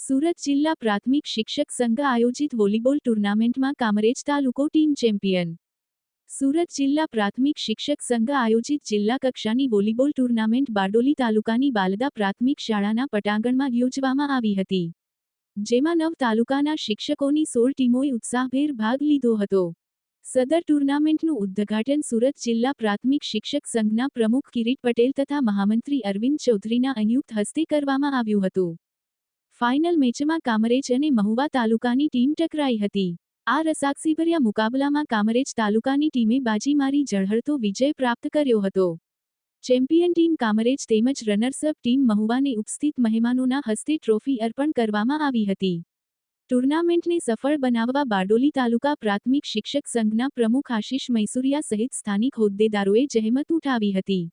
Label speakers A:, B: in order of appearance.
A: સુરત જિલ્લા પ્રાથમિક શિક્ષક સંઘ આયોજિત વોલીબોલ ટુર્નામેન્ટમાં કામરેજ તાલુકો ટીમ ચેમ્પિયન. સુરત જિલ્લા પ્રાથમિક શિક્ષક સંઘ આયોજિત જિલ્લા કક્ષાની વોલીબોલ ટુર્નામેન્ટ બારડોલી તાલુકાની બાલદા પ્રાથમિક શાળાના પટાંગણમાં યોજવામાં આવી હતી. જેમાં 9 તાલુકાના શિક્ષકોની 16 ટીમોએ ઉત્સાહભેર ભાગ લીધો હતો. સદર ટુર્નામેન્ટનું ઉદ્ઘાટન સુરત જિલ્લા પ્રાથમિક શિક્ષક સંઘના પ્રમુખ કિરીટ પટેલ તથા મહામંત્રી અરવિંદ ચૌધરીના સંયુક્ત હસ્તે કરવામાં આવ્યું હતું. ફાઇનલ મેચમાં કામરેજ અને મહુવા તાલુકાની ટીમ ટકરાઈ હતી. આ રસાકસીભર્યા મુકાબલામાં કામરેજ તાલુકાની ટીમે બાજી મારી ઝળહળતો વિજય પ્રાપ્ત કર્યો હતો. ચેમ્પિયન ટીમ કામરેજ તેમજ રનર્સઅપ ટીમ મહુવાને ઉપસ્થિત મહેમાનોના હસ્તે ટ્રોફી અર્પણ કરવામાં આવી હતી. ટુર્નામેન્ટને સફળ બનાવવા બારડોલી તાલુકા પ્રાથમિક શિક્ષક સંઘના પ્રમુખ આશિષ મૈસુરિયા સહિત સ્થાનિક હોદ્દેદારોએ જહેમત ઉઠાવી હતી.